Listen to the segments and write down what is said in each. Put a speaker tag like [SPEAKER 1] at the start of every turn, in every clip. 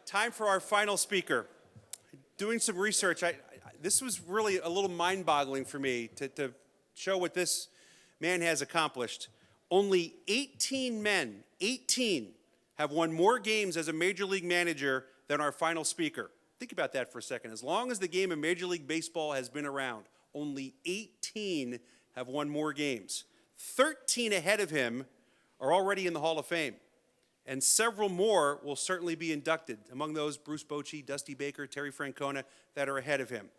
[SPEAKER 1] Time for our final speaker. Doing some research, this was really a little mind-boggling for me to show what this man has accomplished. Only 18 men, 18, have won more games as a Major League manager than our final speaker. Think about that for a second. As long as the game of Major League Baseball has been around, only 18 have won more games. 13 ahead of him are already in the Hall of Fame. And several more will certainly be inducted. Among those, Bruce Bochy, Dusty Baker, Terry Francona, that are ahead of him.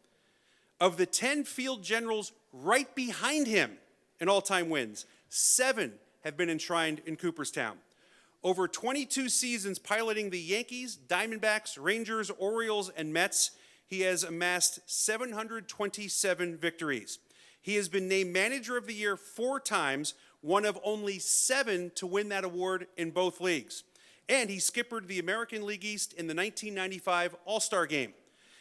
[SPEAKER 1] Of the 10 field generals right behind him in all-time wins, 7 have been enshrined in Cooperstown. Over 22 seasons piloting the Yankees, Diamondbacks, Rangers, Orioles, and Mets, he has amassed 727 victories. He has been named Manager of the Year 4 times, one of only 7 to win that award in both leagues. And he skippered the American League East in the 1995 All-Star Game.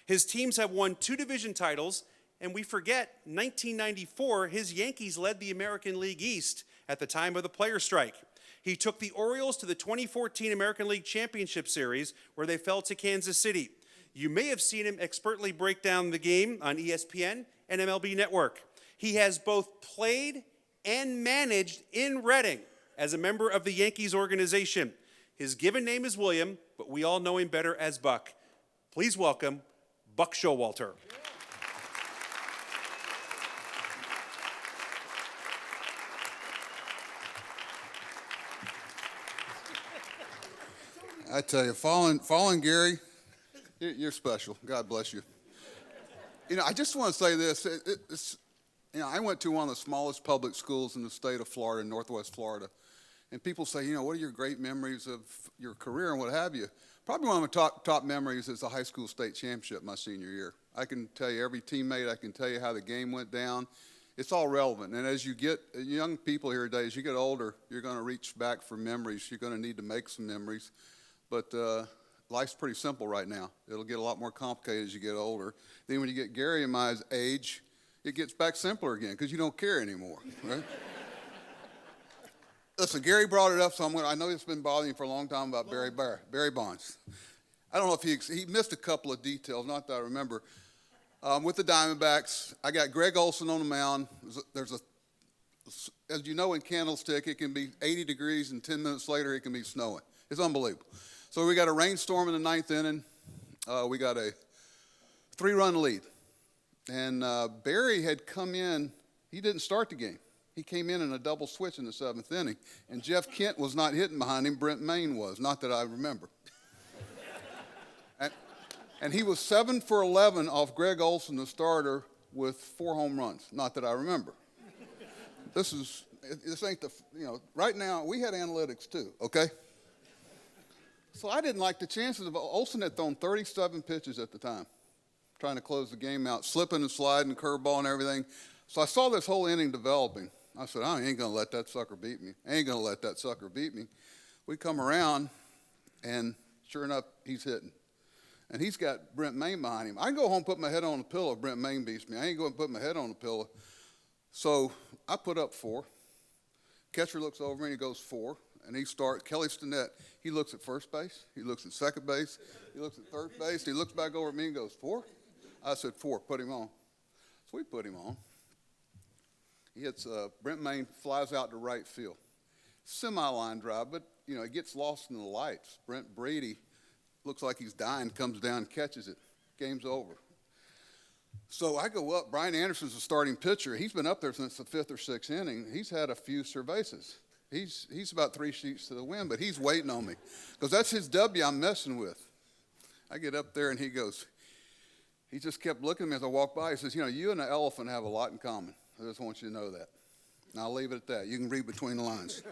[SPEAKER 1] His teams have won 2 division titles, and we forget, 1994, his Yankees led the American League East at the time of the player strike. He took the Orioles to the 2014 American League Championship Series, where they fell to Kansas City. You may have seen him expertly break down the game on ESPN and MLB Network. He has both played and managed in Reading as a member of the Yankees organization. His given name is William, but we all know him better as Buck. Please welcome Buck Showalter.
[SPEAKER 2] I tell you, fallen Gary, you're special. God bless you. You know, I just want to say this. I went to one of the smallest public schools in the state of Florida, Northwest Florida. And people say, what are your great memories of your career and what have you? Probably one of my top memories is the high school state championship my senior year. I can tell you every teammate, I can tell you how the game went down. It's all relevant. And as you get, young people here today, as you get older, you're going to reach back for memories. You're going to need to make some memories. But life's pretty simple right now. It'll get a lot more complicated as you get older. Then when you get Gary and my age, it gets back simpler again because you don't care anymore, right? Listen, Gary brought it up, so I know it's been bothering you for a long time about Barry Bonds. I don't know if he missed a couple of details, not that I remember. With the Diamondbacks, I got Greg Olson on the mound. As you know, in Candlestick, it can be 80 degrees, and 10 minutes later, it can be snowing. It's unbelievable. So we got a rainstorm in the 9th inning. We got a 3-run lead. And Barry had come in. He didn't start the game. He came in a double switch in the 7th inning. And Jeff Kent was not hitting behind him. Brent Maine was, not that I remember. and he was 7 for 11 off Greg Olson, the starter, with 4 home runs, not that I remember. This ain't right now, we had analytics too, okay? So I didn't like the chances of Olson had thrown 37 pitches at the time, trying to close the game out, slipping and sliding, curveball and everything. So I saw this whole inning developing. I said, I ain't going to let that sucker beat me. I ain't going to let that sucker beat me. We come around, and sure enough, he's hitting. And he's got Brent Maine behind him. I can go home and put my head on the pillow if Brent Maine beats me. I ain't going to put my head on the pillow. So I put up 4. Catcher looks over me, and he goes 4. And Kelly Stinnett, he looks at first base, he looks at second base, he looks at third base, he looks back over at me and goes, 4? I said, 4, put him on. So we put him on. He hits, Brent Maine flies out to right field. Semi-line drive, but, it gets lost in the lights. Brent Brady looks like he's dying, comes down, catches it. Game's over. So I go up. Brian Anderson's the starting pitcher. He's been up there since the 5th or 6th inning. He's had a few cervezas. He's about 3 sheets to the wind, but he's waiting on me because that's his W I'm messing with. I get up there, and he just kept looking at me as I walked by. He says, you and the elephant have a lot in common. I just want you to know that. And I'll leave it at that. You can read between the lines.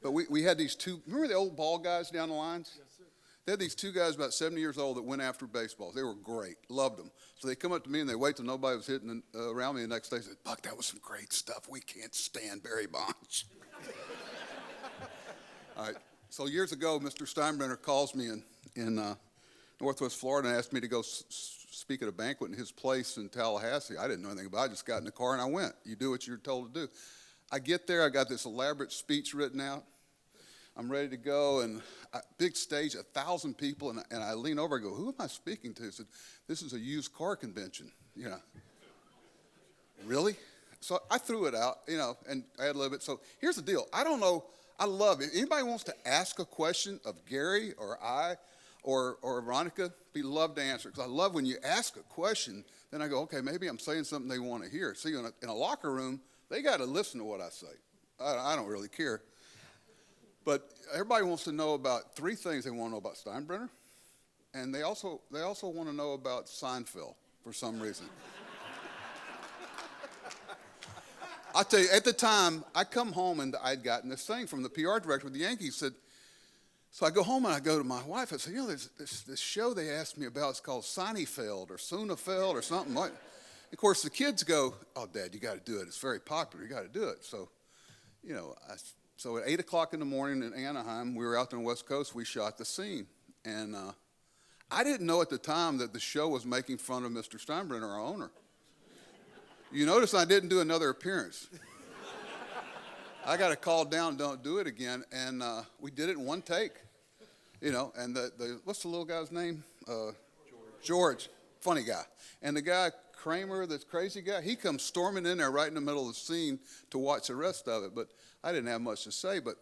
[SPEAKER 2] But we had these 2, remember the old ball guys down the lines? Yes, sir. They had these 2 guys about 70 years old that went after baseballs. They were great, loved them. So they come up to me and they wait till nobody was hitting around me the next day. They said, Buck, that was some great stuff. We can't stand Barry Bonds. All right. So years ago, Mr. Steinbrenner calls me in Northwest Florida and asked me to go speak at a banquet in his place in Tallahassee. I didn't know anything about it. I just got in the car and I went. You do what you're told to do. I get there. I got this elaborate speech written out. I'm ready to go, and big stage, 1,000 people, and I lean over and go, who am I speaking to? He said, this is a used car convention. Really? So I threw it out, and I had a little bit. So here's the deal. I don't know. I love it. Anybody wants to ask a question of Gary or I or Veronica, we love to answer. Because I love when you ask a question, then I go, okay, maybe I'm saying something they want to hear. See, in a locker room, they got to listen to what I say. I don't really care. But everybody wants to know about 3 things. They want to know about Steinbrenner, and they also want to know about Seinfeld for some reason. I'll tell you, at the time, I come home and I'd gotten this thing from the PR director of the Yankees. Said, so I go home and I go to my wife. I said, there's this show they asked me about. It's called Seinfeld or Sunafeld or something like. Of course, the kids go, oh, Dad, you got to do it. It's very popular. You got to do it. So, so at 8 o'clock in the morning in Anaheim, we were out there on the West Coast. We shot the scene, and I didn't know at the time that the show was making fun of Mr. Steinbrenner, our owner. You notice I didn't do another appearance. I got a call down, don't do it again, and we did it in one take. And what's the little guy's name? George, funny guy. And the guy, Kramer, this crazy guy, he comes storming in there right in the middle of the scene to watch the rest of it, but I didn't have much to say. But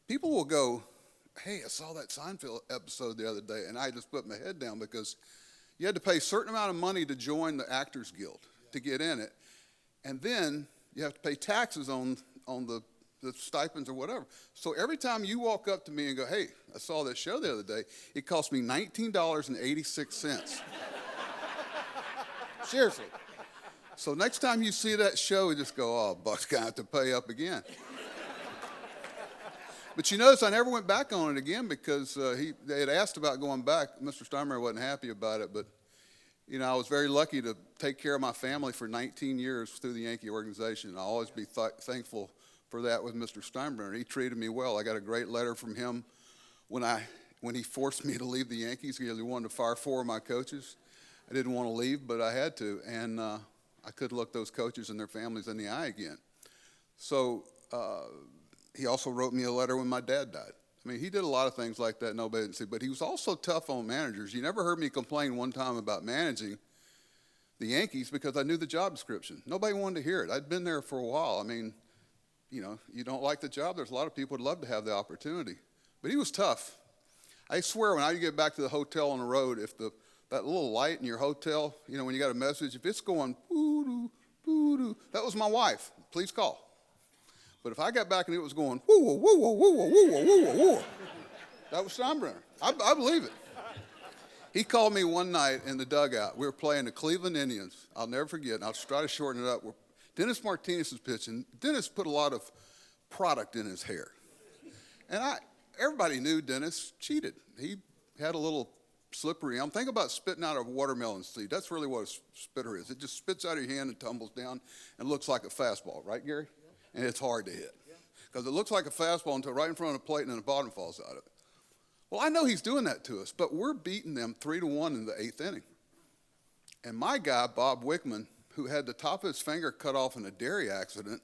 [SPEAKER 2] people will go, hey, I saw that Seinfeld episode the other day, and I just put my head down because you had to pay a certain amount of money to join the Actors Guild to get in it. And then you have to pay taxes on the stipends or whatever. So every time you walk up to me and go, hey, I saw that show the other day, it cost me $19.86. Seriously. So next time you see that show, you just go, oh, Buck's going to have to pay up again. But you notice I never went back on it again because they had asked about going back. Mr. Steinbrenner wasn't happy about it, but I was very lucky to take care of my family for 19 years through the Yankee organization, and I'll always be thankful for that with Mr. Steinbrenner. He treated me well. I got a great letter from him when he forced me to leave the Yankees. He wanted to fire 4 of my coaches. I didn't want to leave, but I had to, and I couldn't look those coaches and their families in the eye again. So he also wrote me a letter when my dad died. I mean, he did a lot of things like that nobody didn't see, but he was also tough on managers. You never heard me complain one time about managing the Yankees because I knew the job description. Nobody wanted to hear it. I'd been there for a while. I mean, you don't like the job. There's a lot of people who'd love to have the opportunity. But he was tough. I swear, when I get back to the hotel on the road, if that little light in your hotel, when you got a message, if it's going, boo-doo, boo-doo, that was my wife. Please call. But if I got back and it was going, woo, woo, woo, woo, woo, woo, woo, woo, that was Steinbrenner. I believe it. He called me one night in the dugout. We were playing the Cleveland Indians. I'll never forget, and I'll try to shorten it up. Dennis Martinez was pitching. Dennis put a lot of product in his hair. And everybody knew Dennis cheated. He had a little slippery arm. Think about spitting out a watermelon seed. That's really what a spitter is. It just spits out of your hand and tumbles down and looks like a fastball, right, Gary? And it's hard to hit because it looks like a fastball until right in front of the plate and then the bottom falls out of it. Well, I know he's doing that to us, but we're beating them 3-1 in the 8th inning. And my guy, Bob Wickman, who had the top of his finger cut off in a dairy accident,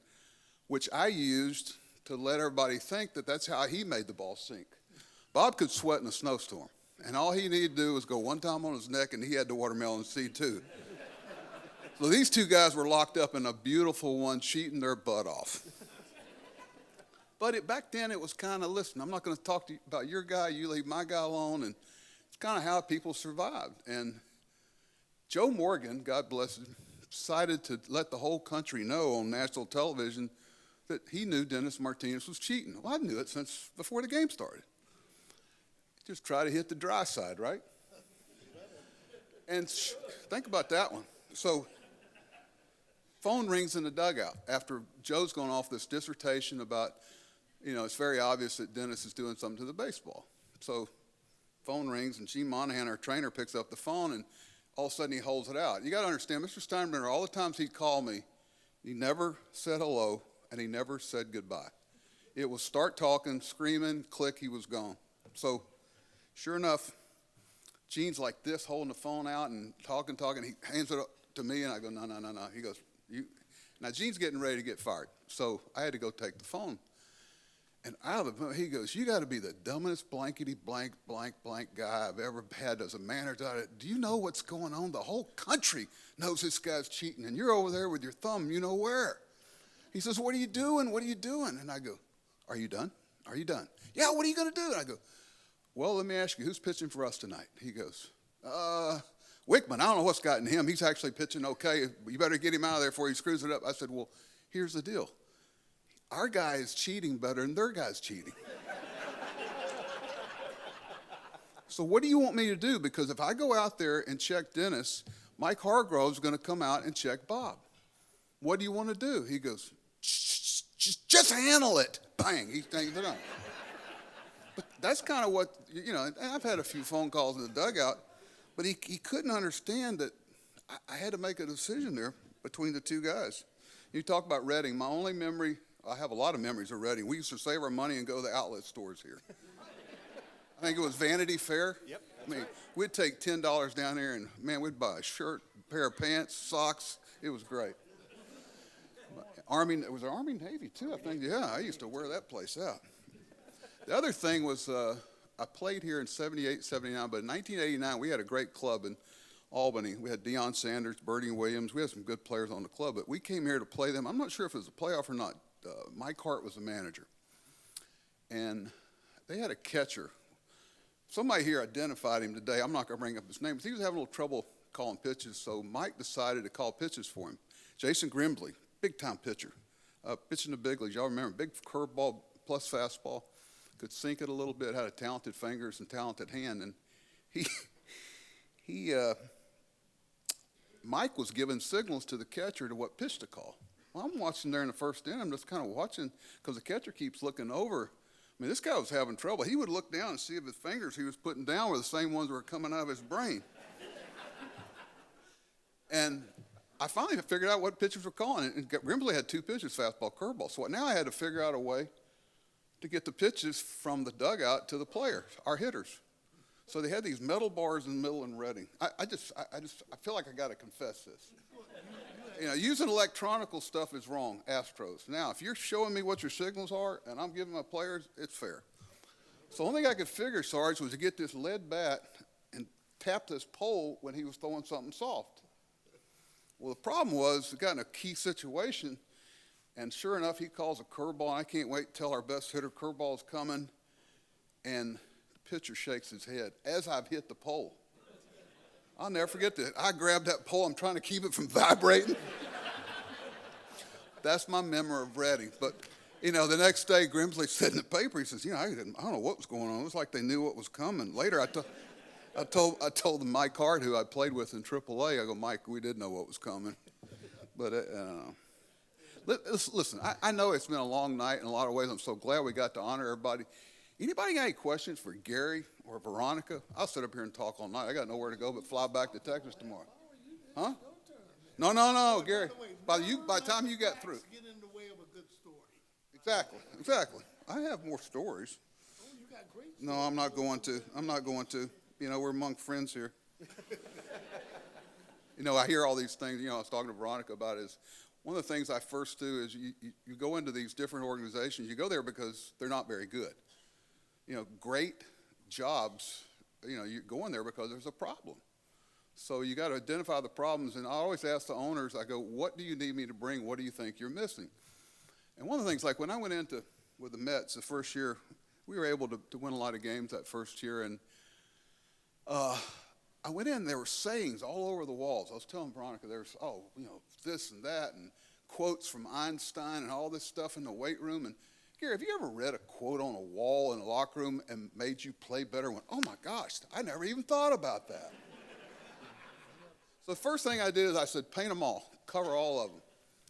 [SPEAKER 2] which I used to let everybody think that that's how he made the ball sink. Bob could sweat in a snowstorm, and all he needed to do was go one time on his neck, and he had the watermelon seed too. So these 2 guys were locked up in a beautiful one, cheating their butt off. But back then it was kind of, listen, I'm not going to talk to you about your guy, you leave my guy alone, and it's kind of how people survived. And Joe Morgan, God bless him, decided to let the whole country know on national television that he knew Dennis Martinez was cheating. Well, I knew it since before the game started. Just try to hit the dry side, right? And think about that one. So phone rings in the dugout after Joe's gone off this dissertation about, it's very obvious that Dennis is doing something to the baseball. So phone rings, and Gene Monahan, our trainer, picks up the phone, and all of a sudden he holds it out. You got to understand, Mr. Steinbrenner, all the times he'd call me, he never said hello, and he never said goodbye. It was start talking, screaming, click, he was gone. So sure enough, Gene's like this, holding the phone out and talking. He hands it up to me, and I go, no. He goes, now Gene's getting ready to get fired, so I had to go take the phone. And out of the, he goes, you got to be the dumbest blankety blank blank blank guy I've ever had as a manager. Do you know what's going on? The whole country knows this guy's cheating, and you're over there with your thumb, you know where. He says, what are you doing? What are you doing? And I go, are you done? Are you done? Yeah, what are you going to do? And I go, well, let me ask you, who's pitching for us tonight? He goes, Wickman. I don't know what's gotten him. He's actually pitching okay. You better get him out of there before he screws it up. I said, well, here's the deal. Our guy is cheating better than their guy's cheating. So what do you want me to do? Because if I go out there and check Dennis, Mike Hargrove's going to come out and check Bob. What do you want to do? He goes, just handle it. Bang, he thinks it up. But that's kind of what, you know, and I've had a few phone calls in the dugout, but he couldn't understand that I had to make a decision there between the two guys. You talk about Reading. My only memory, I have a lot of memories of Reading. We used to save our money and go to the outlet stores here. I think it was Vanity Fair.
[SPEAKER 1] Yep.
[SPEAKER 2] I mean, we'd take $10 down there and, man, we'd buy a shirt, a pair of pants, socks. It was great. Army, it was Army Navy too, I think. Yeah, I used to wear that place out. The other thing was I played here in 78, 79, but in 1989 we had a great club in Albany. We had Deion Sanders, Bertie Williams. We had some good players on the club, but we came here to play them. I'm not sure if it was a playoff or not. Mike Hart was the manager. And they had a catcher. Somebody here identified him today. I'm not going to bring up his name, but he was having a little trouble calling pitches, so Mike decided to call pitches for him. Jason Grimbley, big-time pitcher, pitching the big leagues. Y'all remember, big curveball plus fastball. Could sink it a little bit, had talented fingers and talented hand. And Mike was giving signals to the catcher to what pitch to call. Well, I'm watching there in the first inning. I'm just kind of watching because the catcher keeps looking over. I mean, this guy was having trouble. He would look down and see if his fingers he was putting down were the same ones that were coming out of his brain. And I finally figured out what pitchers were calling. And Grimbley had two pitches, fastball, curveball. So now I had to figure out a way to get the pitches from the dugout to the players, our hitters. So they had these metal bars in the middle and Reading. I feel like I got to confess this. You know, using electronical stuff is wrong, Astros. Now, if you're showing me what your signals are and I'm giving my players, it's fair. So the only thing I could figure, Sarge, was to get this lead bat and tap this pole when he was throwing something soft. Well, the problem was, we got in a key situation, and sure enough, he calls a curveball, and I can't wait to tell our best hitter curveball is coming, and the pitcher shakes his head as I've hit the pole. I'll never forget that. I grabbed that pole. I'm trying to keep it from vibrating. That's my memory of Reading. But, you know, the next day, Grimsley said in the paper, he says, you know, I don't know what was going on. It was like they knew what was coming. Later, I told Mike Hart, who I played with in AAA, I go, Mike, we did know what was coming. But, listen, I know it's been a long night in a lot of ways. I'm so glad we got to honor everybody. Anybody got any questions for Gary or Veronica? I'll sit up here and talk all night. I got nowhere to go but fly back to Texas tomorrow. Huh? No, Gary. By the time you got through.
[SPEAKER 3] Get in the way of a good story.
[SPEAKER 2] Exactly. I have more stories.
[SPEAKER 3] Oh, you got great stories.
[SPEAKER 2] No, I'm not going to. You know, we're among friends here. You know, I hear all these things. You know, I was talking to Veronica about is one of the things I first do is you go into these different organizations. You go there because they're not very good. You know, great jobs, you know, you go in there because there's a problem. So you got to identify the problems. And I always ask the owners, I go, what do you need me to bring? What do you think you're missing? And one of the things, like when I went into with the Mets the first year, we were able to win a lot of games that first year. And I went in, there were sayings all over the walls. I was telling Veronica, there's, you know, this and that, and quotes from Einstein and all this stuff in the weight room. And Gary, have you ever read a quote on a wall in a locker room and made you play better and went, oh my gosh, I never even thought about that. So the first thing I did is I said, paint them all, cover all of them.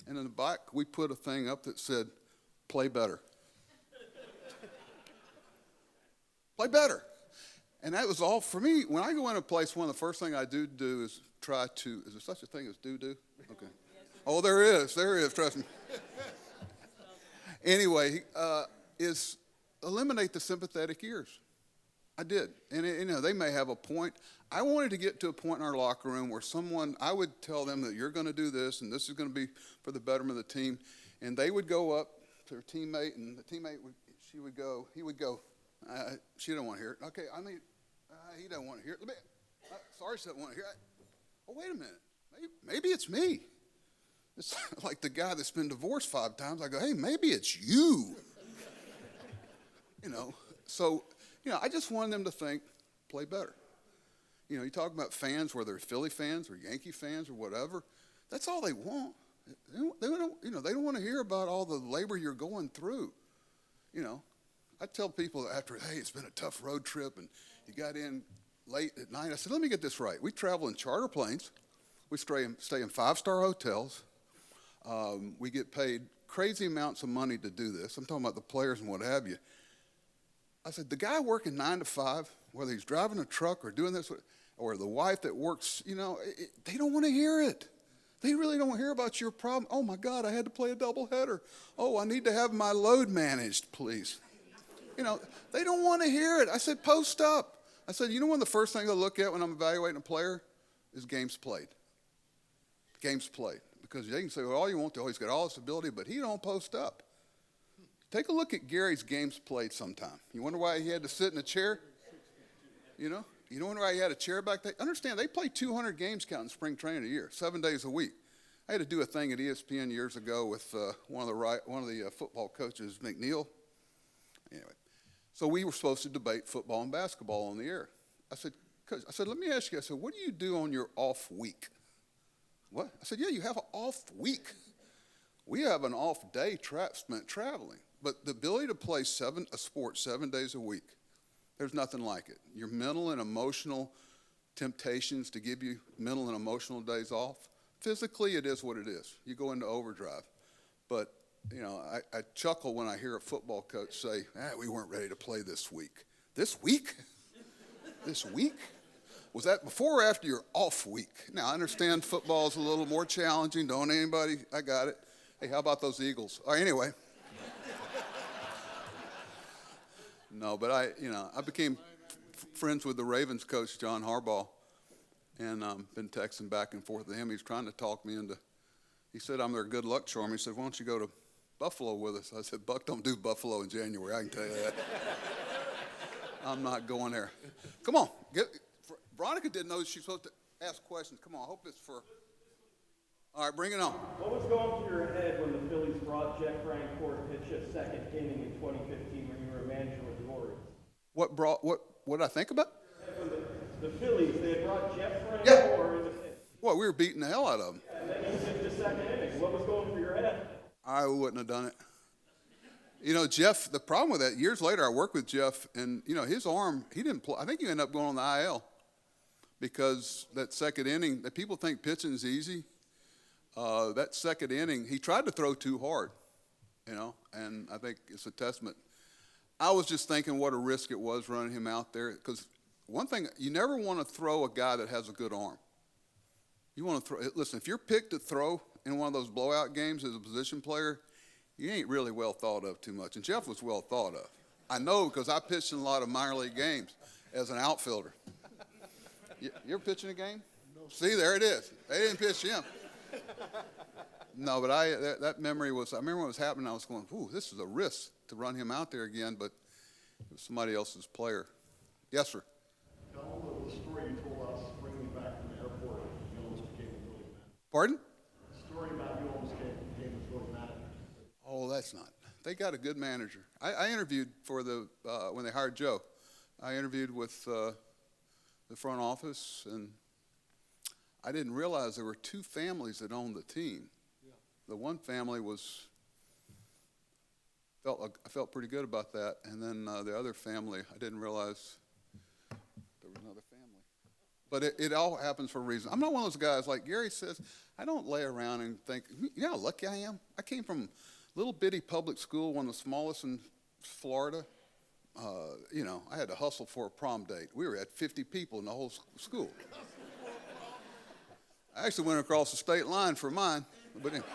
[SPEAKER 2] And in the back, we put a thing up that said, play better. Play better. And that was all for me. When I go in a place, one of the first things I do is try to, is there such a thing as do? Okay. Oh, there is, trust me. Anyway, is eliminate the sympathetic ears. I did. And, you know, they may have a point. I wanted to get to a point in our locker room where I would tell them that you're going to do this, and this is going to be for the betterment of the team. And they would go up to her teammate, and the teammate he would go, she didn't want to hear it. Okay, he doesn't want to hear it. Sorry, she doesn't want to hear it. Oh, wait a minute. Maybe it's me. It's like the guy that's been divorced 5 times. I go, hey, maybe it's you. So, I just wanted them to think, play better. You talk about fans, whether they're Philly fans or Yankee fans or whatever. That's all they want. They don't want to hear about all the labor you're going through. I tell people after, hey, it's been a tough road trip and you got in late at night. I said, let me get this right. We travel in charter planes. We stay in 5-star hotels. We get paid crazy amounts of money to do this. I'm talking about the players and what have you. I said, the guy working 9 to 5, whether he's driving a truck or doing this, or the wife that works, they don't want to hear it. They really don't hear about your problem. Oh, my God, I had to play a doubleheader. Oh, I need to have my load managed, please. They don't want to hear it. I said, post up. I said, one of the first things I look at when I'm evaluating a player is games played. Games played. Because they can say, well, all you want to, he's got all this ability, but he don't post up. Take a look at Gary's games played sometime. You wonder why he had to sit in a chair? You wonder why he had a chair back there? Understand, they play 200 games counting spring training a year, 7 days a week. I had to do a thing at ESPN years ago with one of the football coaches, McNeil. Anyway, so we were supposed to debate football and basketball on the air. I said, Coach, let me ask you, what do you do on your off week? What? I said, yeah, you have an off week. We have an off day spent traveling. But the ability to play a sport 7 days a week, there's nothing like it. Your mental and emotional temptations to give you mental and emotional days off, physically it is what it is. You go into overdrive. But, I chuckle when I hear a football coach say, we weren't ready to play this week. This week? This week? Was that before or after your off week? Now, I understand football is a little more challenging. Don't anybody, I got it. Hey, how about those Eagles? Anyway. No, but I became friends with the Ravens coach, John Harbaugh, and been texting back and forth with him. He's trying to talk me into, he said I'm their good luck charm. He said, why don't you go to Buffalo with us? I said, Buck don't do Buffalo in January, I can tell you that. I'm not going there. Come on, Veronica didn't know she's supposed to ask questions. Come on, I hope it's for, all right, bring it on.
[SPEAKER 4] What was going through your head when the Phillies brought Jeff Francoeur to pitch a second inning in 2015 when you were a manager with the Orioles?
[SPEAKER 2] What did I think about?
[SPEAKER 4] When the Phillies, they had brought Jeff Francoeur in the pitch.
[SPEAKER 2] Well, we were beating the hell out of them.
[SPEAKER 4] And then you pitched a second inning. What was going through your head?
[SPEAKER 2] I wouldn't have done it. Jeff, the problem with that, years later I worked with Jeff, and, his arm, he didn't play. I think he ended up going on the IL because that second inning, that people think pitching's easy. That second inning, he tried to throw too hard, and I think it's a testament. I was just thinking what a risk it was running him out there, because one thing, you never want to throw a guy that has a good arm. You want to listen, if you're picked to throw in one of those blowout games as a position player, you ain't really well thought of too much. And Jeff was well thought of. I know because I pitched in a lot of minor league games as an outfielder. You ever pitching a game? No. See, there it is. They didn't pitch him. No, but that memory was, I remember when it was happening, I was going, ooh, this is a risk to run him out there again, but it was somebody else's player. Yes, sir.
[SPEAKER 5] Tell them the story you told us bringing you back from the airport. You almost became a really mad.
[SPEAKER 2] Pardon?
[SPEAKER 5] The story about you almost became a really mad.
[SPEAKER 2] Oh, that's not. They got a good manager. I interviewed for when they hired Joe. I interviewed with the front office, and I didn't realize there were 2 families that owned the team. Yeah. The one family I felt pretty good about that, and then the other family, I didn't realize there was another family. But it all happens for a reason. I'm not one of those guys, like Gary says, I don't lay around and think, you know how lucky I am? I came from little bitty public school, one of the smallest in Florida. I had to hustle for a prom date. We were at 50 people in the whole school. I actually went across the state line for mine, but anyway.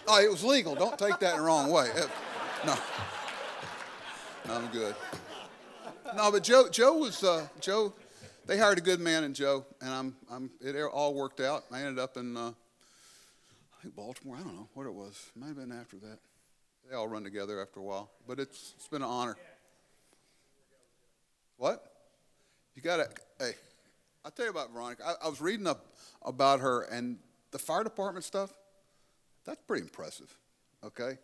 [SPEAKER 2] Oh, it was legal. Don't take that in the wrong way. No, I'm good. No, but Joe was Joe. They hired a good man in Joe, and it all worked out. I ended up in think Baltimore, I don't know what it was. It might have been after that. They all run together after a while, but it's been an honor. What? You got to, hey, I'll tell you about Veronica. I was reading up about her, and the fire department stuff, that's pretty impressive, okay?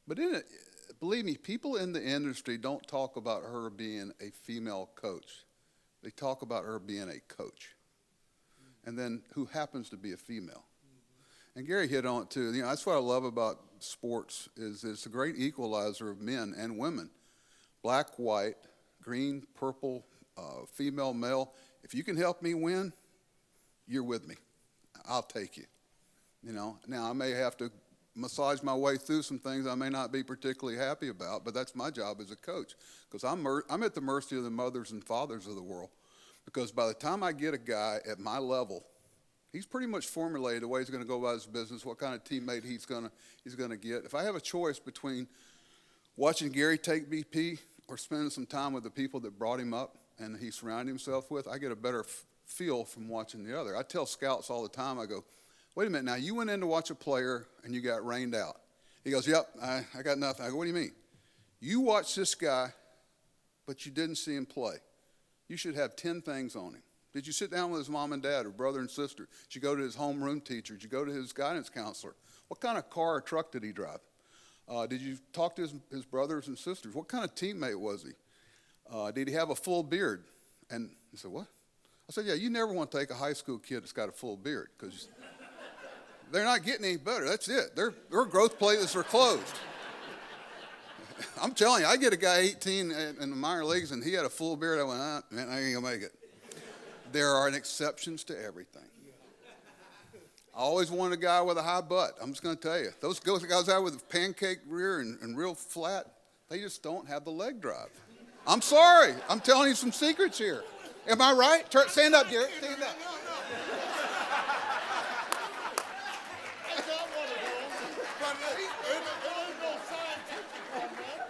[SPEAKER 2] But believe me, people in the industry don't talk about her being a female coach. They talk about her being a coach, and then who happens to be a female. And Gary hit on it too. You know, that's what I love about sports is it's a great equalizer of men and women, black, white, green, purple, female, male. If you can help me win, you're with me. I'll take you. You know, now I may have to massage my way through some things I may not be particularly happy about, but that's my job as a coach because I'm at the mercy of the mothers and fathers of the world. Because by the time I get a guy at my level, he's pretty much formulated the way he's going to go about his business, what kind of teammate he's going to get. If I have a choice between watching Gary take BP or spending some time with the people that brought him up and he surrounded himself with, I get a better feel from watching the other. I tell scouts all the time, I go, wait a minute, now you went in to watch a player and you got rained out. He goes, yep, I got nothing. I go, what do you mean? You watched this guy, but you didn't see him play. You should have 10 things on him. Did you sit down with his mom and dad or brother and sister? Did you go to his homeroom teacher? Did you go to his guidance counselor? What kind of car or truck did he drive? Did you talk to his brothers and sisters? What kind of teammate was he? Did he have a full beard? And he said, what? I said, yeah, you never want to take a high school kid that's got a full beard because they're not getting any better. That's it. Their growth plates are closed. I'm telling you, I get a guy 18 in the minor leagues and he had a full beard. I went, man, I ain't going to make it. There are exceptions to everything. I always wanted a guy with a high butt. I'm just going to tell you. Those guys out with a pancake rear and real flat, they just don't have the leg drive. I'm sorry. I'm telling you some secrets here. Am I right? Stand up, Garrett. Stand up.
[SPEAKER 3] I got one of those, but it ain't no scientific one, man.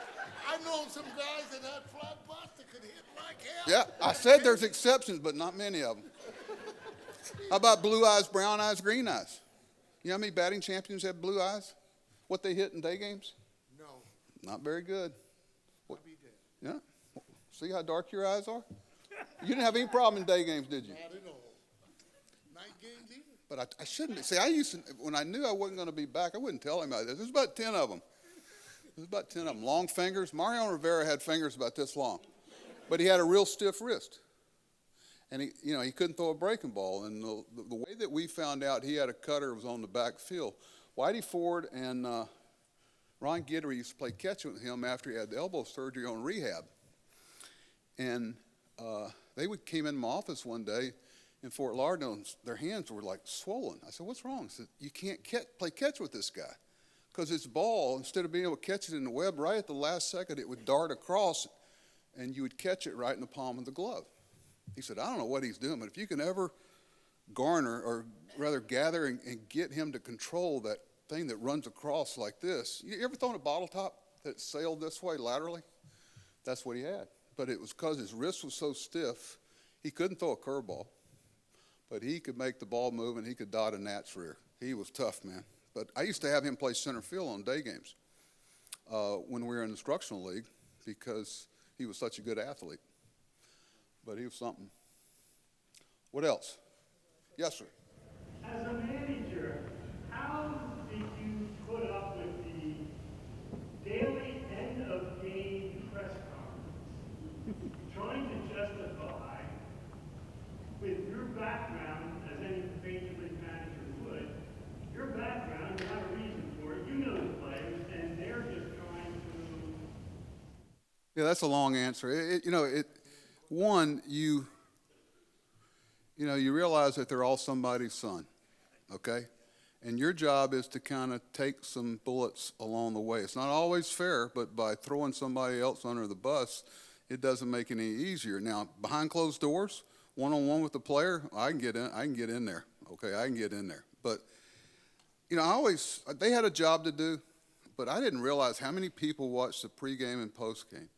[SPEAKER 3] I know some guys that had flat butts that could hit like hell.
[SPEAKER 2] Yeah, I said there's exceptions, but not many of them. How about blue eyes, brown eyes, green eyes? You know how many batting champions have blue eyes? What they hit in day games?
[SPEAKER 3] No,
[SPEAKER 2] Not very good.
[SPEAKER 3] I'll be dead.
[SPEAKER 2] Yeah. See how dark your eyes are? You didn't have any problem in day games, did you?
[SPEAKER 3] Not at all. Night games either.
[SPEAKER 2] But I shouldn't. See, I used to, when I knew I wasn't going to be back, I wouldn't tell him about this. There's about 10 of them. There's about 10 of them. Long fingers. Mariano Rivera had fingers about this long. But he had a real stiff wrist. And he couldn't throw a breaking ball. And the way that we found out he had a cutter was on the back field. Whitey Ford and Ron Guidry used to play catch with him after he had the elbow surgery on rehab. And they came in my office one day in Fort Lauderdale, and their hands were like swollen. I said, what's wrong? I said, you can't play catch with this guy. Because his ball, instead of being able to catch it in the web, right at the last second, it would dart across, and you would catch it right in the palm of the glove. He said, I don't know what he's doing, but if you can ever garner, or rather gather and get him to control that thing that runs across like this. You ever thrown a bottle top that sailed this way laterally? That's what he had. But it was because his wrist was so stiff, he couldn't throw a curveball. But he could make the ball move, and he could dot a Nats rear. He was tough, man. But I used to have him play center field on day games when we were in the instructional league because he was such a good athlete. But he was something. What else? Yes, sir.
[SPEAKER 6] As a manager, how did you put up with the daily end of game press conference, trying to justify, with your background, as any major league manager would, your background, you have a reason for it, you know the players, and they're just trying to...
[SPEAKER 2] Yeah, that's a long answer. You realize that they're all somebody's son, okay? And your job is to kind of take some bullets along the way. It's not always fair, but by throwing somebody else under the bus, it doesn't make it any easier. Now, behind closed doors, one-on-one with the player, I can get in there, okay? I can get in there. But, they had a job to do, but I didn't realize how many people watched the pregame and postgame.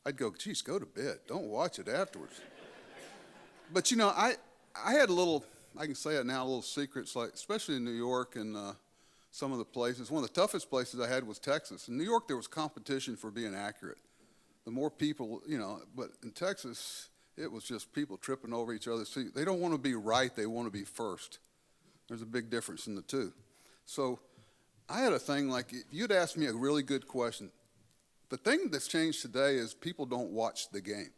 [SPEAKER 2] I'd go, geez, go to bed. Don't watch it afterwards. But, I had I can say it now, little secrets, like especially in New York and some of the places. One of the toughest places I had was Texas. In New York, there was competition for being accurate. The more people, but in Texas, it was just people tripping over each other. See, they don't want to be right, they want to be first. There's a big difference in the two. So I had a thing like, if you'd asked me a really good question, the thing that's changed today is people don't watch the game.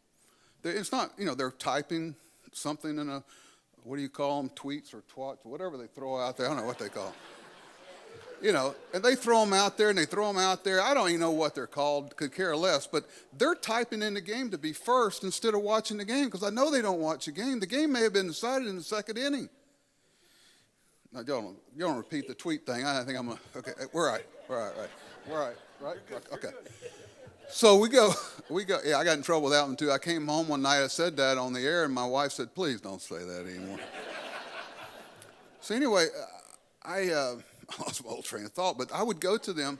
[SPEAKER 2] It's not, they're typing something in what do you call them, tweets or twats, whatever they throw out there. I don't know what they call them. And they throw them out there and they throw them out there. I don't even know what they're called, could care less, but they're typing in the game to be first instead of watching the game, because I know they don't watch the game. The game may have been decided in the second inning. Now, you don't repeat the tweet thing. I think okay, we're all right, okay. So we go, yeah, I got in trouble with that one too. I came home one night, I said that on the air, and my wife said, please don't say that anymore. So anyway, I lost my whole train of thought, but I would go to them.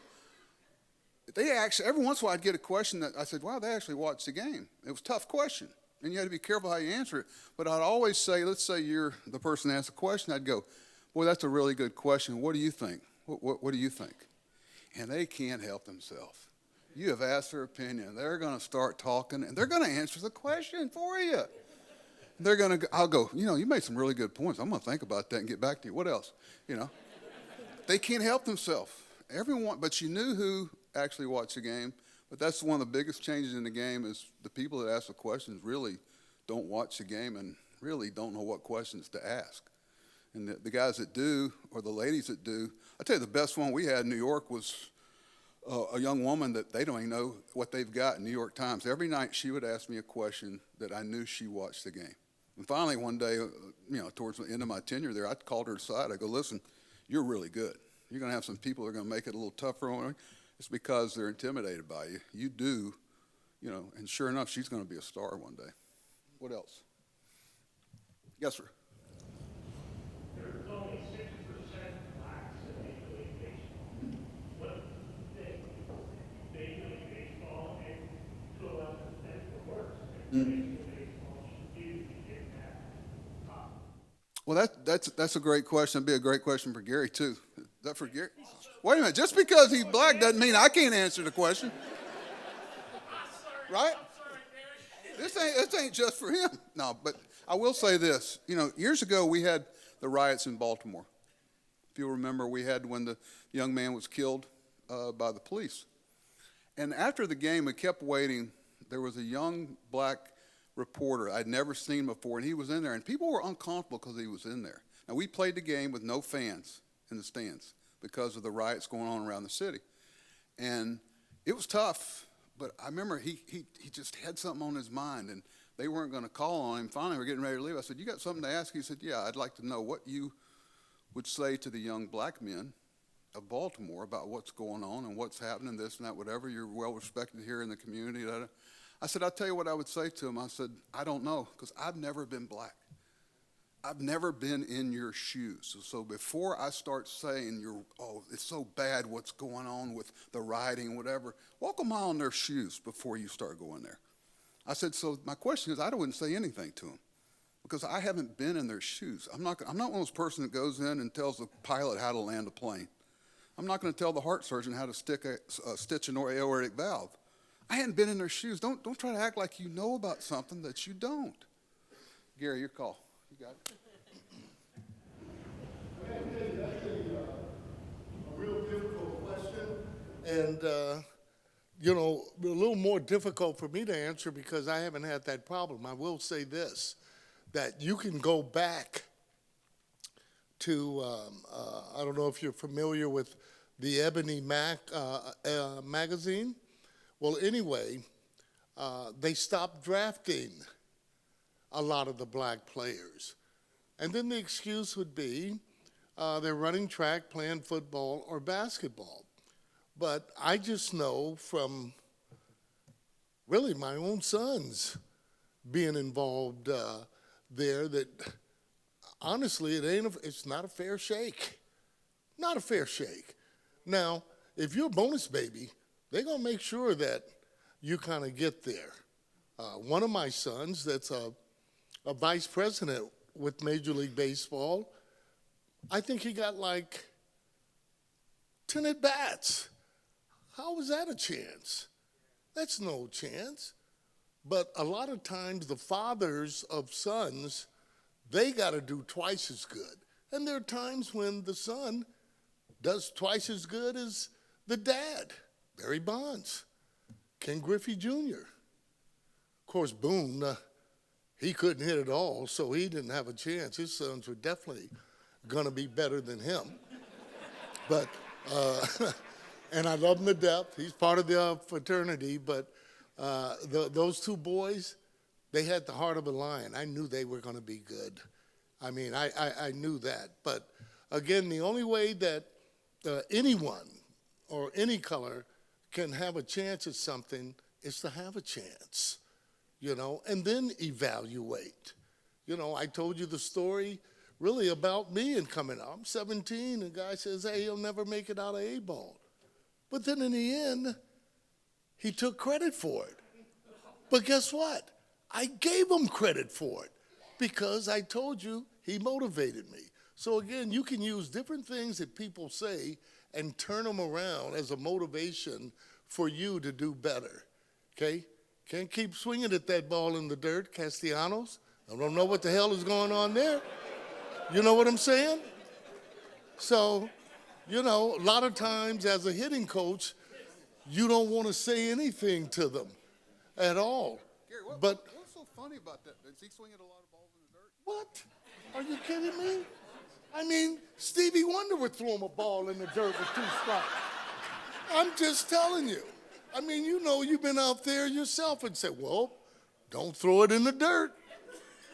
[SPEAKER 2] They actually, every once in a while I'd get a question that I said, wow, they actually watched the game. It was a tough question, and you had to be careful how you answer it. But I'd always say, let's say you're the person that asked the question, I'd go, boy, that's a really good question. What do you think? What do you think? And they can't help themselves. You have asked their opinion. They're going to start talking, and they're going to answer the question for you. I'll go, you made some really good points. I'm going to think about that and get back to you. What else? They can't help themselves. Everyone, but you knew who actually watched the game. But that's one of the biggest changes in the game is the people that ask the questions really don't watch the game and really don't know what questions to ask. And the guys that do, or the ladies that do, I tell you, the best one we had in New York was a young woman that they don't even know what they've got in New York Times. Every night she would ask me a question that I knew she watched the game. And finally one day, towards the end of my tenure there, I called her aside. I go, listen, you're really good. You're going to have some people that are going to make it a little tougher on you. It's because they're intimidated by you. You do, and sure enough, she's going to be a star one day. What else? Yes, sir.
[SPEAKER 6] There's only 6% blacks in Major League Baseball. What do you think Major League Baseball and to a lesser extent the works Major League Baseball should do to get that top?
[SPEAKER 2] Well, that's a great question. It'd be a great question for Gary too. Is that for Gary? Wait a minute. Just because he's black doesn't mean I can't answer the question, right? This ain't just for him. No, but I will say this. Years ago we had the riots in Baltimore. If you'll remember, we had when the young man was killed by the police. And after the game, we kept waiting. There was a young black reporter I'd never seen before, and he was in there. And people were uncomfortable because he was in there. Now, we played the game with no fans in the stands because of the riots going on around the city. And it was tough, but I remember he just had something on his mind, and they weren't going to call on him. Finally, we're getting ready to leave. I said, you got something to ask? He said, yeah, I'd like to know what you would say to the young black men of Baltimore about what's going on and what's happening, this and that, whatever. You're well respected here in the community. I said, I'll tell you what I would say to him. I said, I don't know, because I've never been black. I've never been in your shoes. So before I start saying, it's so bad what's going on with the rioting, whatever, walk a mile in their shoes before you start going there. I said, so my question is, I wouldn't say anything to them because I haven't been in their shoes. I'm not one of those persons that goes in and tells the pilot how to land a plane. I'm not going to tell the heart surgeon how to stitch an aortic valve. I hadn't been in their shoes. Don't try to act like you know about something that you don't. Gary, your call. You got it.
[SPEAKER 3] That's a real difficult question, and a little more difficult for me to answer because I haven't had that problem. I will say this, that you can go back to, I don't know if you're familiar with the Ebony magazine. Well, anyway, they stopped drafting a lot of the black players. And then the excuse would be they're running track, playing football, or basketball. But I just know from really my own sons being involved there that honestly it's not a fair shake. Not a fair shake. Now, if you're a bonus baby, they're going to make sure that you kind of get there. One of my sons that's a vice president with Major League Baseball, I think he got like 10 at-bats. How was that a chance? That's no chance. But a lot of times the fathers of sons, they got to do twice as good. And there are times when the son does twice as good as the dad. Barry Bonds, Ken Griffey Jr. Of course, Boone, he couldn't hit at all, so he didn't have a chance. His sons were definitely going to be better than him. But, and I love him to death. He's part of the fraternity, but those two boys, they had the heart of a lion. I knew they were going to be good. I mean, I knew that. But again, the only way that anyone or any color can have a chance at something is to have a chance, you know, and then evaluate. You know, I told you the story really about me and coming up. I'm 17, and the guy says, hey, he'll never make it out of A-ball. But then in the end, he took credit for it. But guess what? I gave him credit for it because I told you he motivated me. So again, you can use different things that people say and turn them around as a motivation for you to do better, okay? Can't keep swinging at that ball in the dirt, Castellanos. I don't know what the hell is going on there. You know what I'm saying? So, you know, a lot of times as a hitting coach, you don't want to say anything to them at all.
[SPEAKER 2] Gary,
[SPEAKER 3] But
[SPEAKER 2] what's so funny about that? Is he swinging a lot of balls in the dirt?
[SPEAKER 3] what? Are you kidding me? I mean, Stevie Wonder would throw him a ball in the dirt with 2 strikes. I'm just telling you. I mean, you know, you've been out there yourself and said, well, don't throw it in the dirt.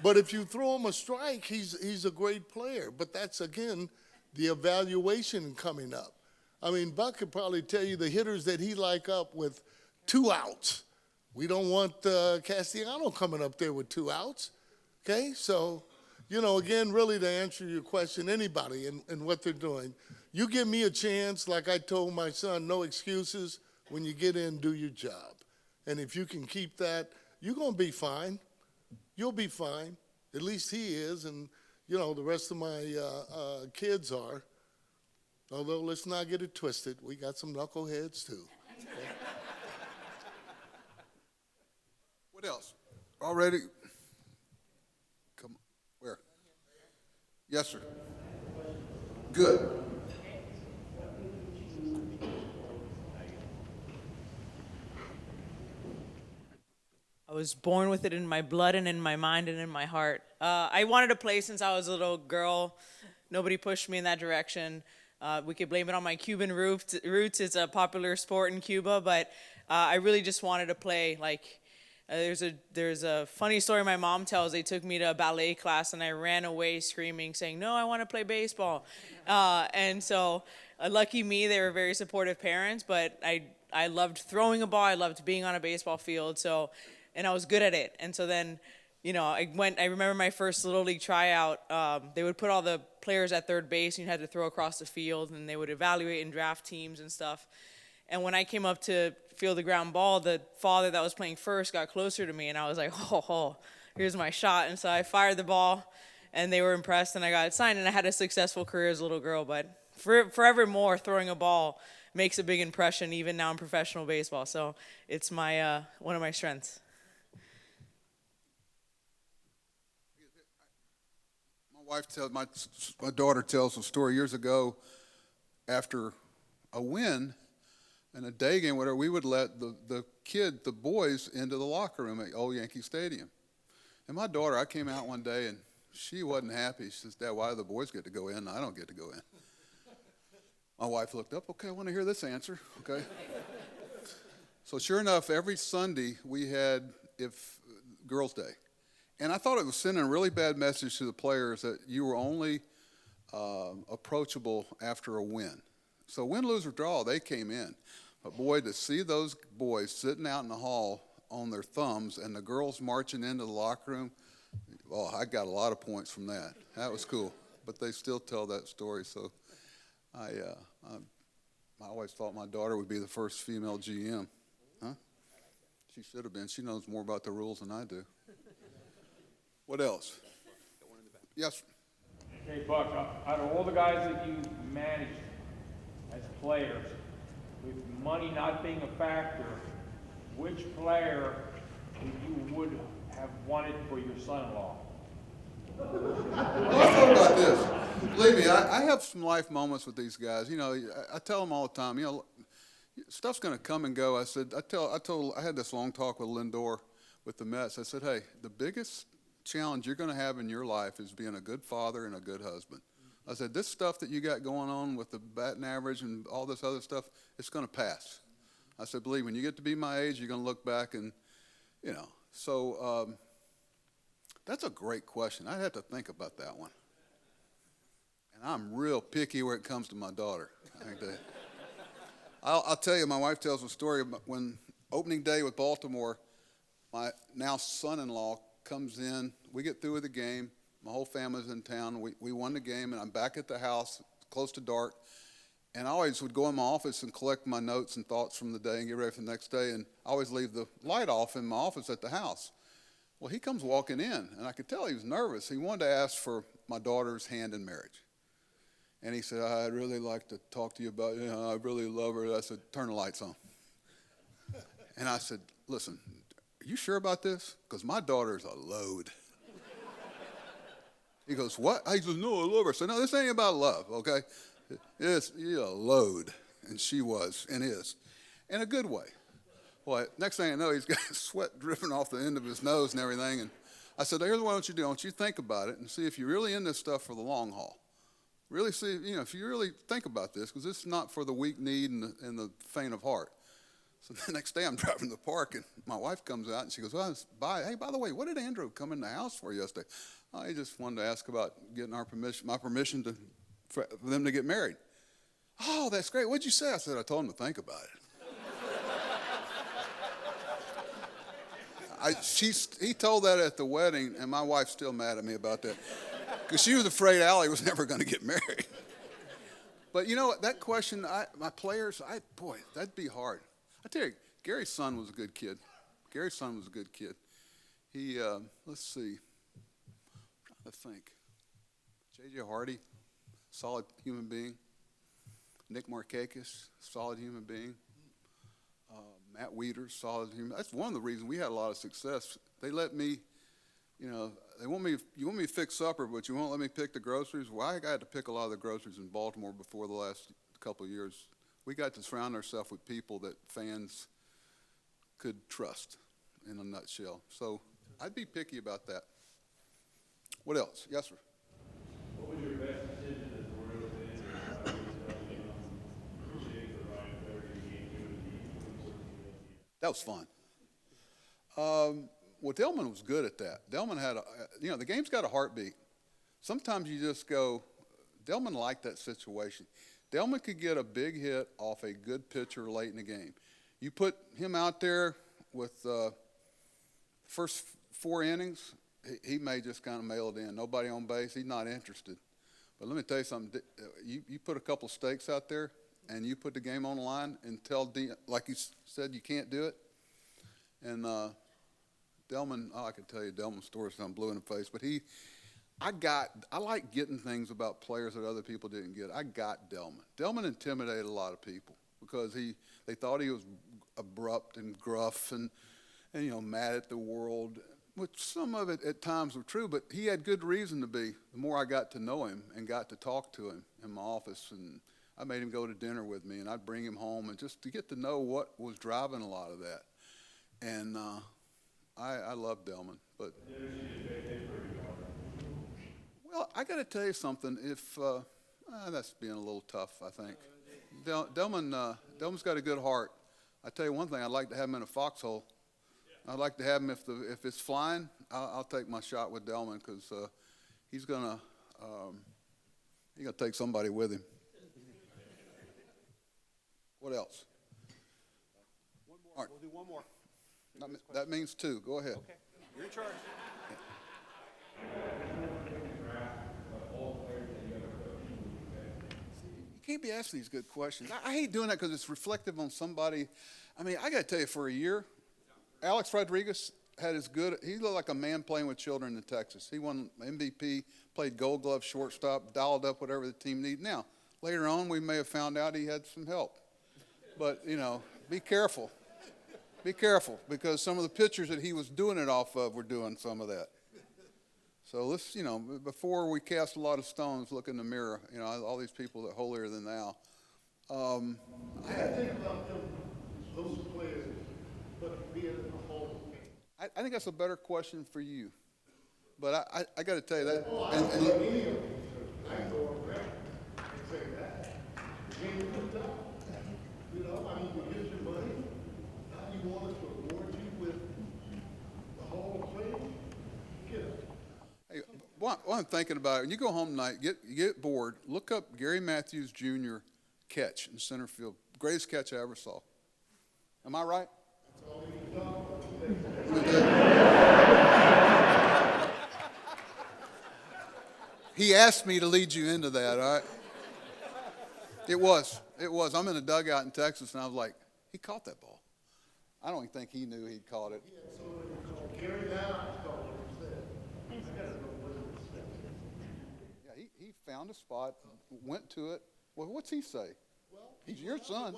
[SPEAKER 3] But if you throw him a strike, he's a great player. But that's, again, the evaluation coming up. I mean, Buck could probably tell you the hitters that he like up with 2 outs. We don't want Castellano coming up there with 2 outs, okay? So, you know, again, really to answer your question, anybody and what they're doing, you give me a chance, like I told my son, no excuses. When you get in, do your job. And if you can keep that, you're going to be fine. You'll be fine. At least he is, and, you know, the rest of my kids are. Although, let's not get it twisted. We got some knuckleheads, too. Okay?
[SPEAKER 2] What else? Already? Come on. Where? Yes, sir. Good.
[SPEAKER 7] I was born with it in my blood and in my mind and in my heart. I wanted to play since I was a little girl. Nobody pushed me in that direction. We could blame it on my Cuban roots. It's a popular sport in Cuba, but I really just wanted to play. Like, there's a funny story my mom tells. They took me to a ballet class, and I ran away screaming, saying, no, I want to play baseball. And so, lucky me, they were very supportive parents, but I loved throwing a ball. I loved being on a baseball field, and I was good at it. And so then, you know, I remember my first Little League tryout. They would put all the players at third base, and you had to throw across the field, and they would evaluate and draft teams and stuff. And when I came up to field the ground ball, the father that was playing first got closer to me, and I was like, oh, here's my shot. And so I fired the ball, and they were impressed, and I got signed, and I had a successful career as a little girl. But forevermore, throwing a ball makes a big impression, even now in professional baseball. So it's my one of my strengths.
[SPEAKER 2] My daughter tells a story years ago. After a win in a day game, whatever, we would let the boys into the locker room at Old Yankee Stadium. And my daughter, I came out one day and she wasn't happy. She says, Dad, why do the boys get to go in and I don't get to go in? My wife looked up, okay, I want to hear this answer, okay? So sure enough, every Sunday we had Girls' Day. And I thought it was sending a really bad message to the players that you were only approachable after a win. So win, lose, or draw, they came in. But boy, to see those boys sitting out in the hall on their thumbs and the girls marching into the locker room, oh, I got a lot of points from that. That was cool. But they still tell that story. So I always thought my daughter would be the first female GM. Huh? She should have been. She knows more about the rules than I do. What else? Yes.
[SPEAKER 8] Hey, Buck, out of all the guys that you managed as players, with money not being a factor, which player you would have wanted for your son-in-law?
[SPEAKER 2] Let's talk about this. Believe me, I have some life moments with these guys. You know, I tell them all the time, you know, stuff's going to come and go. I had this long talk with Lindor with the Mets. I said, hey, the biggest challenge you're going to have in your life is being a good father and a good husband. I said, this stuff that you got going on with the batting average and all this other stuff, it's going to pass. I said, believe me, when you get to be my age, you're going to look back and, you know. So that's a great question. I'd have to think about that one. And I'm real picky where it comes to my daughter. I'll tell you, my wife tells a story about when opening day with Baltimore, my now son-in-law comes in. We get through with the game. My whole family's in town. We won the game, and I'm back at the house, close to dark. And I always would go in my office and collect my notes and thoughts from the day and get ready for the next day. And I always leave the light off in my office at the house. Well, he comes walking in, and I could tell he was nervous. He wanted to ask for my daughter's hand in marriage. And he said, I'd really like to talk to you about, you know, I really love her. I said, turn the lights on. And I said, listen, are you sure about this? Because my daughter's a load. He goes, what? I said, no, I love her. I said, no, this ain't about love, okay? You're a load. And she was and is, in a good way. Well, next thing I know, he's got sweat dripping off the end of his nose and everything. And I said, here's what I want you to do. I want you to think about it and see if you're really in this stuff for the long haul. Really see, you know, if you really think about this, because this is not for the weak-kneed and the faint of heart. So the next day I'm driving to the park, and my wife comes out, and she goes, well, hey, by the way, what did Andrew come in the house for yesterday? Oh, he just wanted to ask about getting my permission for them to get married. Oh, that's great. What'd you say? I said, I told him to think about it. He told that at the wedding, and my wife's still mad at me about that. Because she was afraid Allie was never going to get married. But you know what, that question, my players, boy, that'd be hard. I tell you, Gary's son was a good kid. Gary's son was a good kid. He, let's see, I'm trying to think. J.J. Hardy, solid human being. Nick Markakis, solid human being. Matt Wieters, solid human. That's one of the reasons we had a lot of success. They let me, you know, you want me to fix supper, but you won't let me pick the groceries? Well, I got to pick a lot of the groceries in Baltimore before the last couple of years. We got to surround ourselves with people that fans could trust, in a nutshell. So I'd be picky about that. What else? Yes, sir.
[SPEAKER 9] What was your best decision as a Royals fan?
[SPEAKER 2] That was fun. Well, Delman was good at that. Delman had the game's got a heartbeat. Sometimes you just go, Delman liked that situation. Delman could get a big hit off a good pitcher late in the game. You put him out there with first 4 innings, he may just kind of mail it in. Nobody on base, he's not interested. But let me tell you something. You put a couple stakes out there, and you put the game on the line and tell like you said, you can't do it. And Delman, I can tell you Delman's story, so I'm blue in the face, but I like getting things about players that other people didn't get. I got Delman. Delman intimidated a lot of people because they thought he was abrupt and gruff and you know, mad at the world, which some of it at times were true, but he had good reason to be. The more I got to know him and got to talk to him in my office, and I made him go to dinner with me, and I'd bring him home, and just to get to know what was driving a lot of that. And I love Delman, but well, I got to tell you something. If that's being a little tough, I think. Delman's got a good heart. I tell you one thing, I'd like to have him in a foxhole. I'd like to have him if it's flying. I'll take my shot with Delman because he's gonna take somebody with him. What else?
[SPEAKER 1] One more. We'll do one more.
[SPEAKER 2] That means 2. Go ahead.
[SPEAKER 1] Okay, you're in charge.
[SPEAKER 2] You can't be asking these good questions. I hate doing that because it's reflective on somebody. I mean, I got to tell you, for a year, Alex Rodriguez he looked like a man playing with children in Texas. He won MVP, played Gold Glove shortstop, dialed up whatever the team needed. Now, Later on, we may have found out he had some help. But, you know, be careful. Be careful, because some of the pitchers that he was doing it off of were doing some of that. So let's, you know, before we cast a lot of stones, look in the mirror. You know, all these people that holier than thou.
[SPEAKER 5] I think about them, those players, but being in the Hall of Fame.
[SPEAKER 2] I think that's a better question for you. But I got to tell you that.
[SPEAKER 5] Oh, I don't know any of them. I can go around and say that. The game is tough. You know, I mean, you get your money. Now you want us to award you with the Hall of Fame? Get it.
[SPEAKER 2] Hey, while I'm thinking about it, when you go home tonight, you get bored, look up Gary Matthews Jr. catch in center field. Greatest catch I ever saw. Am I right? He asked me to lead you into that, all right? It was. I'm in a dugout in Texas, and I was like, he caught that ball. I don't even think he knew he'd caught it. Yeah, he found a spot, went to it. Well, what's he say? He's your son.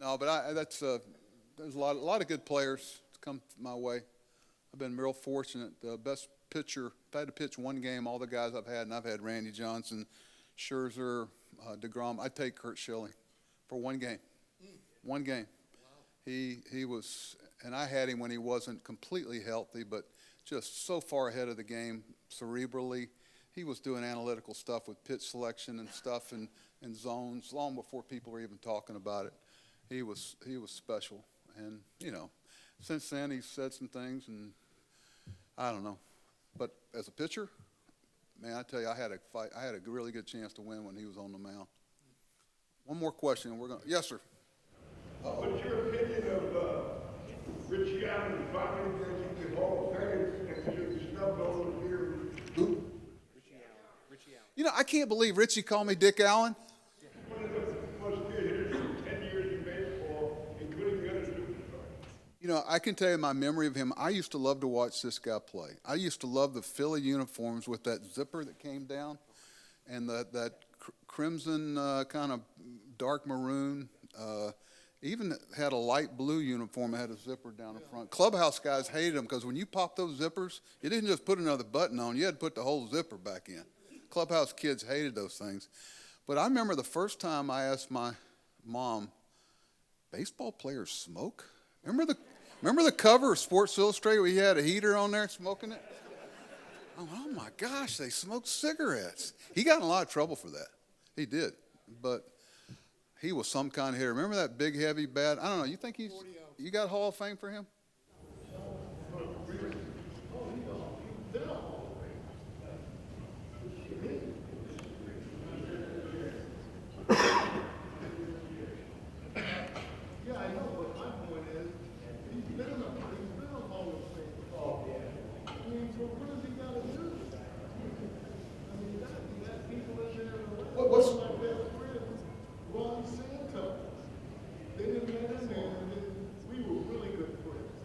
[SPEAKER 2] No, but there's a lot of good players to come my way. I've been real fortunate. The best pitcher, if I had to pitch one game, all the guys I've had, and I've had Randy Johnson, Scherzer, DeGrom, I'd take Kurt Schilling for one game. One game. He was, and I had him when he wasn't completely healthy, but just so far ahead of the game cerebrally. He was doing analytical stuff with pitch selection and stuff and zones long before people were even talking about it. He was special, and you know, since then he's said some things, and I don't know. But as a pitcher, man, I tell you, I had a really good chance to win when he was on the mound. One more question, and we're going. Yes, sir.
[SPEAKER 9] What's your opinion of Richie Allen finally making the Hall of Fame and you snubbed over here?
[SPEAKER 2] Who? You know, I can't believe Richie called me Dick Allen.
[SPEAKER 9] One of the most good hitters in 10 years in baseball, including the other superstars.
[SPEAKER 2] You know, I can tell you my memory of him. I used to love to watch this guy play. I used to love the Philly uniforms with that zipper that came down and that crimson kind of dark maroon. Even had a light blue uniform that had a zipper down the front. Clubhouse guys hated them because when you popped those zippers, you didn't just put another button on. You had to put the whole zipper back in. Clubhouse kids hated those things. But I remember the first time I asked my mom, baseball players smoke? Remember the cover of Sports Illustrated where he had a heater on there smoking it? Oh my gosh, they smoked cigarettes. He got in a lot of trouble for that. He did. But he was some kind of hitter. Remember that big, heavy bat? I don't know. You think you got Hall of Fame for him?
[SPEAKER 5] Yeah, I know, but my point is, he's been in a Hall of Fame. Oh, yeah. I mean, so what does he got to do? I mean, he got people in there.
[SPEAKER 2] What's
[SPEAKER 5] my best friend, Ron Santo. They didn't let him in, and we were really good friends.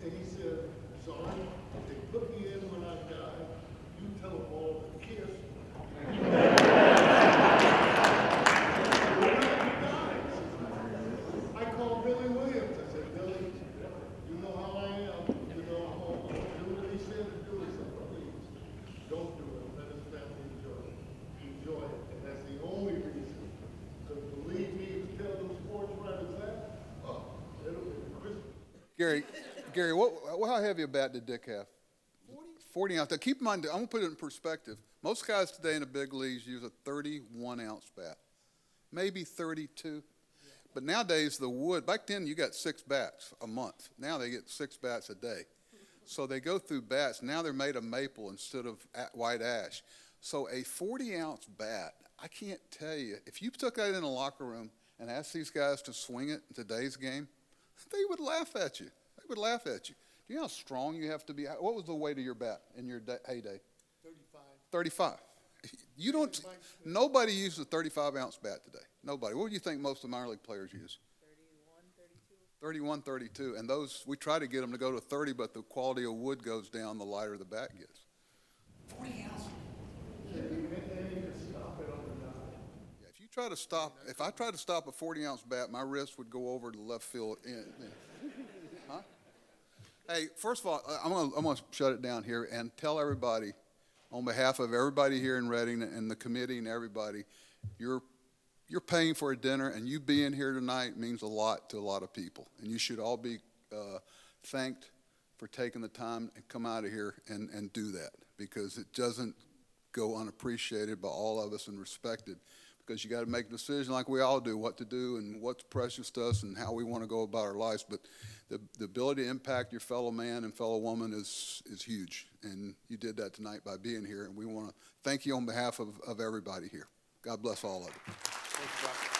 [SPEAKER 5] And he said, son, they put me in when I died. You tell them all to kiss. I called Billy Williams. I said, Billy, you know how I am. You know how I do what he said to do. He said, please, don't do it. Let his family enjoy it. Enjoy it. And that's the only reason. Because believe me, to tell those sports writers that, it'll be Christmas.
[SPEAKER 2] Gary, how heavy a bat did Dick have? 40 ounce. Now, keep in mind, I'm going to put it in perspective. Most guys today in the big leagues use a 31-ounce bat, maybe 32. But nowadays, the wood, back then you got 6 bats a month. Now they get 6 bats a day. So they go through bats. Now they're made of maple instead of white ash. So a 40-ounce bat, I can't tell you, if you took that in a locker room and asked these guys to swing it in today's game, they would laugh at you. They would laugh at you. Do you know how strong you have to be? What was the weight of your bat in your heyday?
[SPEAKER 3] 35.
[SPEAKER 2] 35. You don't. Nobody uses a 35-ounce bat today. Nobody. What do you think most of the minor league players use? 31, 32, and those, we try to get them to go to 30, but the quality of wood goes down the lighter the bat gets. 40 ounces. Yeah, if you try to stop, if I tried to stop a 40-ounce bat, my wrist would go over to the left field. Huh? Hey, first of all, I'm gonna shut it down here and tell everybody, on behalf of everybody here in Reading and the committee and everybody, you're paying for a dinner, and you being here tonight means a lot to a lot of people. And you should all be thanked for taking the time and come out of here and do that, because it doesn't go unappreciated by all of us and respected, because you got to make a decision like we all do, what to do and what's precious to us and how we want to go about our lives. But the ability to impact your fellow man and fellow woman is huge, and you did that tonight by being here, and we want to thank you on behalf of everybody here. God bless all of you.
[SPEAKER 3] Thank you, Dr.